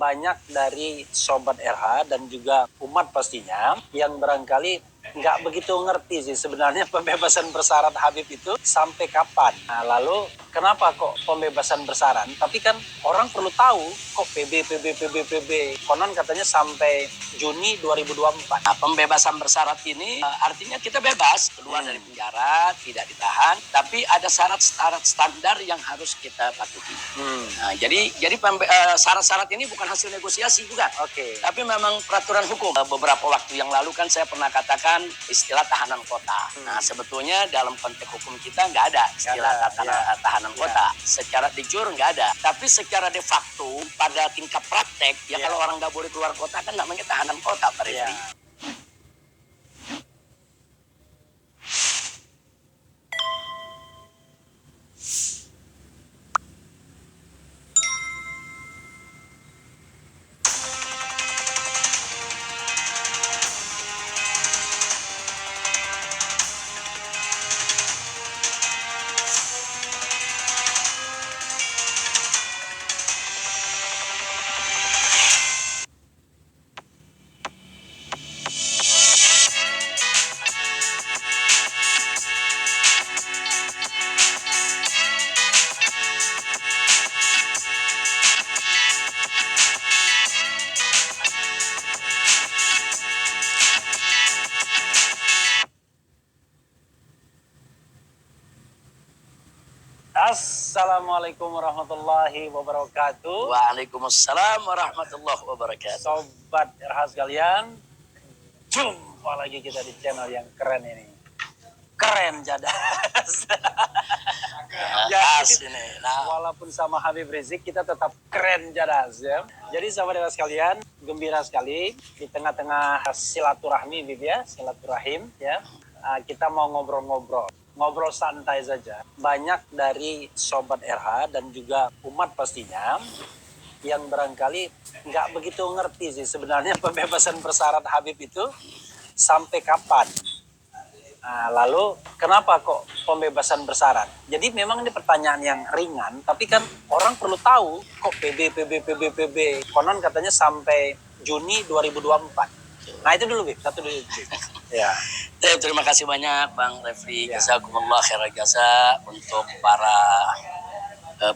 banyak dari Sobat RH dan juga umat pastinya yang barangkali nggak begitu ngerti sih sebenarnya pembebasan bersyarat Habib itu sampai kapan. Nah, lalu kenapa kok pembebasan bersyarat? Tapi kan orang perlu tahu kok PB. Konon katanya sampai Juni 2024. Nah, pembebasan bersyarat ini artinya kita bebas keluar dari penjara, tidak ditahan, tapi ada syarat-syarat standar yang harus kita patuhi. Nah, jadi syarat-syarat ini bukan hasil negosiasi, bukan. Tapi memang peraturan hukum. Beberapa waktu yang lalu kan saya pernah katakan istilah tahanan kota. Nah, sebetulnya dalam konteks hukum kita nggak ada istilah tahanan kota. Secara de jure nggak ada. Tapi secara de facto pada tingkat praktek, kalau orang nggak boleh keluar kota kan namanya tahanan kota, Pak Refri. Assalamualaikum warahmatullahi wabarakatuh. Waalaikumsalam warahmatullahi wabarakatuh. Sobat RH sekalian, jumpa lagi kita di channel yang keren ini. Keren jadas. Walaupun sama Habib Rizik kita tetap keren jadas ya. Jadi sahabat RH sekalian, gembira sekali di tengah-tengah silaturahmi Bib ya, silaturahim ya. Kita mau ngobrol santai saja. Banyak dari Sobat RH dan juga umat pastinya yang barangkali nggak begitu ngerti sih sebenarnya pembebasan bersyarat Habib itu sampai kapan. Nah, lalu kenapa kok pembebasan bersyarat? Jadi memang ini pertanyaan yang ringan, tapi kan orang perlu tahu kok PB. Konon katanya sampai Juni 2024. Nah itu dulu Bib, satu dulu. Ya. Terima kasih banyak Bang Refri. Jazakumullah khairan jasa untuk para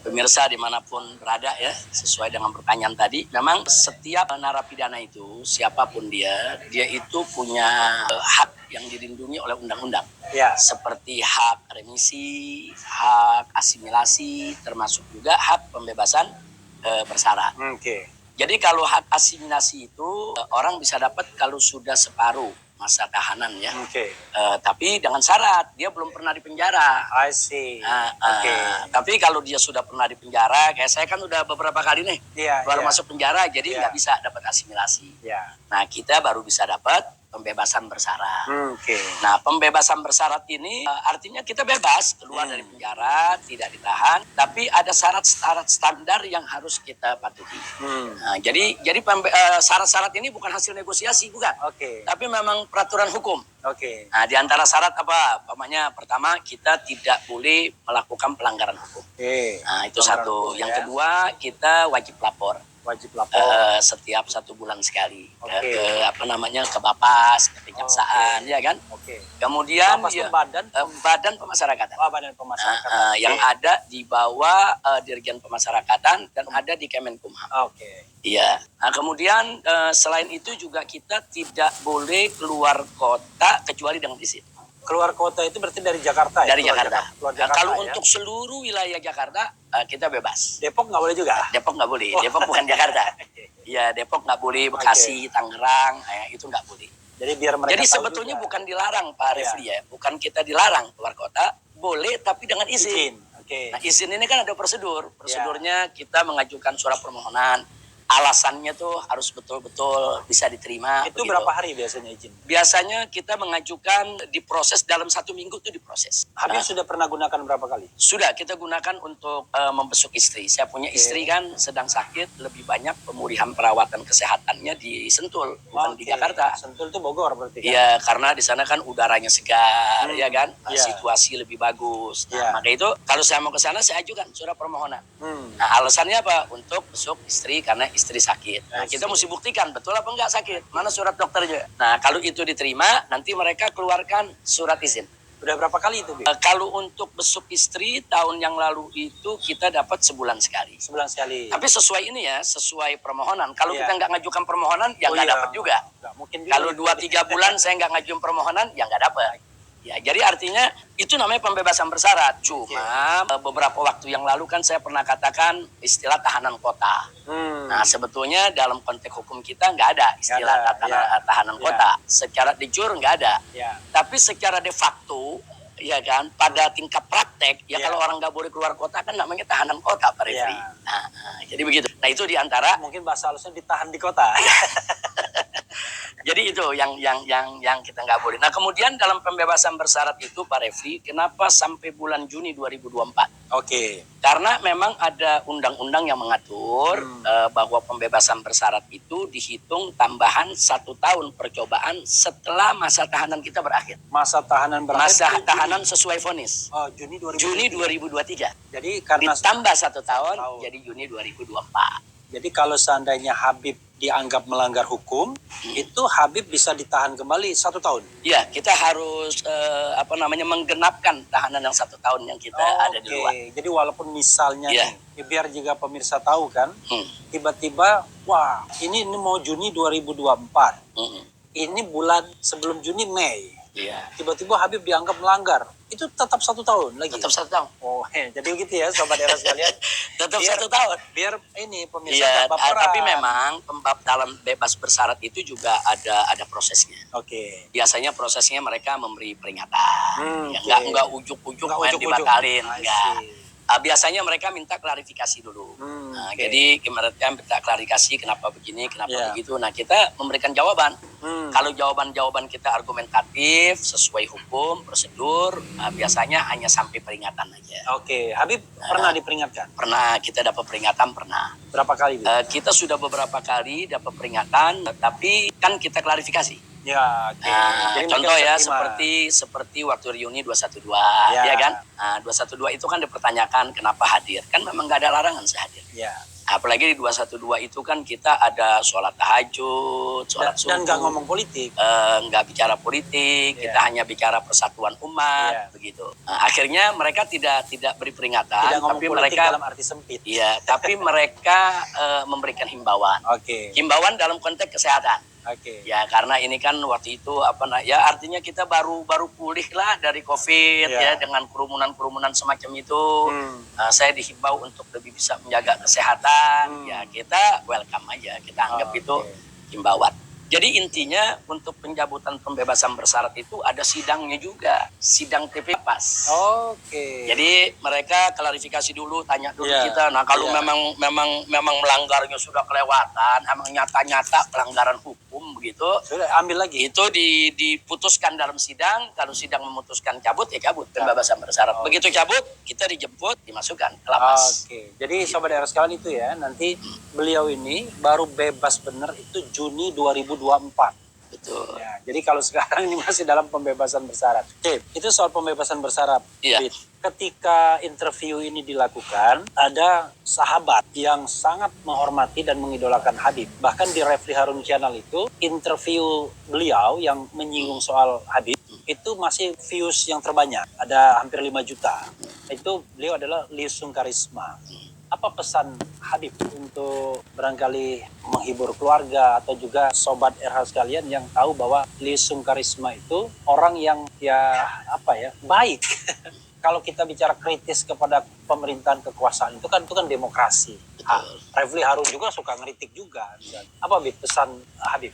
pemirsa dimanapun berada ya. Sesuai dengan pertanyaan tadi, memang setiap narapidana itu siapapun dia itu punya hak yang dilindungi oleh undang-undang. Ya. Seperti hak remisi, hak asimilasi, termasuk juga hak pembebasan bersyarat. Jadi kalau hak asimilasi itu orang bisa dapat kalau sudah separuh masa tahanan ya. Tapi dengan syarat dia belum pernah dipenjara. I see. Tapi kalau dia sudah pernah dipenjara, kayak saya kan udah beberapa kali nih baru masuk penjara, jadi nggak bisa dapat asimilasi. Nah kita baru bisa dapat pembebasan bersyarat. Nah pembebasan bersyarat ini artinya kita bebas keluar dari penjara, tidak ditahan, tapi ada syarat-syarat standar yang harus kita patuhi. Nah, jadi syarat-syarat ini bukan hasil negosiasi, bukan. Tapi memang peraturan hukum. Nah, di antara syarat apa? Umpamanya pertama kita tidak boleh melakukan pelanggaran hukum. Nah, itu satu. Yang kedua kita wajib lapor. Setiap 1 bulan sekali ke Bapas, ke Kejaksaan, ya kan. Kemudian Badan Pemasyarakatan. Badan Pemasyarakatan. Yang ada di bawah Dirjen Pemasyarakatan dan ada di Kemenkumham. Iya. Nah, kemudian selain itu juga kita tidak boleh keluar kota kecuali dengan izin. Keluar kota itu berarti dari Jakarta ya? Dari Jakarta. Kalau untuk seluruh wilayah Jakarta kita bebas. Depok nggak boleh juga? Depok nggak boleh. Depok bukan Jakarta. Ya Depok nggak boleh, Bekasi, Tangerang, itu nggak boleh. Jadi biar mereka tahu sebetulnya juga. Bukan dilarang Pak Refri ya. Bukan kita dilarang keluar kota, boleh tapi dengan izin. Nah izin ini kan ada prosedur. Prosedurnya kita mengajukan surat permohonan. Alasannya tuh harus betul-betul bisa diterima. Itu begitu. Berapa hari biasanya izin? Biasanya kita mengajukan diproses dalam 1 minggu tuh diproses. Habib sudah pernah gunakan berapa kali? Sudah, kita gunakan untuk membesuk istri. Saya punya istri kan sedang sakit, lebih banyak pemulihan perawatan kesehatannya di Sentul, bukan di Jakarta. Sentul itu Bogor berarti kan? Iya, karena di sana kan udaranya segar, ya kan? Situasi lebih bagus. Nah, maka itu kalau saya mau ke sana saya ajukan surat permohonan. Nah, alasannya apa? Untuk besuk istri karena istri sakit. Nah, kita mesti buktikan betul apa enggak sakit. Mana surat dokternya? Nah, kalau itu diterima, nanti mereka keluarkan surat izin. Udah berapa kali itu, Bib? Kalau untuk besuk istri tahun yang lalu itu kita dapat sebulan sekali. Sebulan sekali. Tapi sesuai ini ya, sesuai permohonan. Kalau Iya. kita nggak ngajukan permohonan, ya nggak dapat juga. Nggak mungkin juga. Kalau 2-3 bulan saya nggak ngajuin permohonan, ya nggak dapat. Ya, jadi artinya itu namanya pembebasan bersyarat. Cuma beberapa waktu yang lalu kan saya pernah katakan istilah tahanan kota. Nah, sebetulnya dalam konteks hukum kita nggak ada istilah tahanan kota. Secara de jure nggak ada. Ya. Tapi secara de facto, ya kan, pada tingkat praktek, ya kalau orang nggak boleh keluar kota kan namanya tahanan kota, Pak Refri. Nah, jadi begitu. Nah, itu diantara Mungkin bahasa halusnya ditahan di kota. Jadi itu yang kita nggak boleh. Nah, kemudian dalam pembebasan bersyarat itu, Pak Refri, kenapa sampai bulan Juni 2024? Oke. Karena memang ada undang-undang yang mengatur bahwa pembebasan bersyarat itu dihitung tambahan 1 tahun percobaan setelah masa tahanan kita berakhir. Masa tahanan berakhir. Masa tahanan sesuai vonis. Oh, Juni 2023. Juni 2023. Jadi karena ditambah 1 tahun, jadi Juni 2024. Jadi kalau seandainya Habib dianggap melanggar hukum, itu Habib bisa ditahan kembali 1 tahun. Iya, kita harus menggenapkan tahanan yang 1 tahun yang kita ada di luar. Jadi walaupun misalnya nih, biar juga pemirsa tahu kan, tiba-tiba, wah ini mau Juni 2024. Ini bulan sebelum Juni Mei. Iya. Tiba-tiba Habib dianggap melanggar. Itu tetap 1 tahun lagi. Tetap 1 tahun. Oh, jadi begitu ya sobat era sekalian. Tetap 1 tahun. Biar ini pemirsa nggak baperan. Tapi memang dalam bebas bersyarat itu juga ada prosesnya. Oke. Biasanya prosesnya mereka memberi peringatan. Nggak ujuk-ujuk main dibatalin. Enggak. Biasanya mereka minta klarifikasi dulu. Jadi mereka minta klarifikasi kenapa begini, kenapa begitu. Nah, kita memberikan jawaban. Kalau jawaban-jawaban kita argumentatif, sesuai hukum, prosedur, biasanya hanya sampai peringatan aja. Oke, Habib pernah diperingatkan? Pernah, kita dapat peringatan pernah. Berapa kali? Kita sudah beberapa kali dapat peringatan, tapi kan kita klarifikasi. Ya, oke. Jadi contoh ya, seperti waktu reuni 212, ya kan? Nah, 212 itu kan dipertanyakan kenapa hadir. Kan memang nggak ada larangan saya hadir. Ya. Apalagi di 212 itu kan kita ada sholat tahajud, sholat subuh. Dan nggak ngomong politik. Nggak bicara politik, kita hanya bicara persatuan umat, begitu. Nah, akhirnya mereka tidak beri peringatan, tidak tapi politik mereka dalam arti sempit. Iya, tapi mereka memberikan himbauan. Oke. Himbauan dalam konteks kesehatan. Oke. Ya, karena ini kan waktu itu artinya kita baru pulih lah dari COVID ya, dengan kerumunan semacam itu. Saya dihimbau untuk lebih bisa menjaga kesehatan. Ya, kita welcome aja, kita anggap itu himbauan. Jadi intinya untuk pencabutan pembebasan bersyarat itu ada sidangnya juga, sidang TP pas. Oke. Jadi mereka klarifikasi dulu, tanya dulu kita. Nah, kalau memang melanggarnya sudah kelewatan, emang nyata-nyata pelanggaran hukum begitu, sudah ambil lagi. Itu diputuskan dalam sidang. Kalau sidang memutuskan cabut, ya cabut pembebasan bersyarat. Begitu cabut, kita dijemput, dimasukkan ke lapas. Oke. Jadi sobat daerah sekalian itu ya, nanti beliau ini baru bebas benar itu Juni 2024. Betul. Ya, jadi kalau sekarang ini masih dalam pembebasan bersyarat. Oke, itu soal pembebasan bersyarat. Iya. Ketika interview ini dilakukan, ada sahabat yang sangat menghormati dan mengidolakan Habib. Bahkan di Refli Harun Channel itu, interview beliau yang menyinggung soal Habib, itu masih views yang terbanyak. Ada hampir 5 juta. Itu beliau adalah Liusung Karisma. Apa pesan Habib untuk barangkali menghibur keluarga atau juga sobat RH sekalian yang tahu bahwa Liusung Karisma itu orang yang baik. Kalau kita bicara kritis kepada pemerintahan kekuasaan itu kan demokrasi. Refli Harun juga suka ngeritik juga. Apa Habib pesan Habib?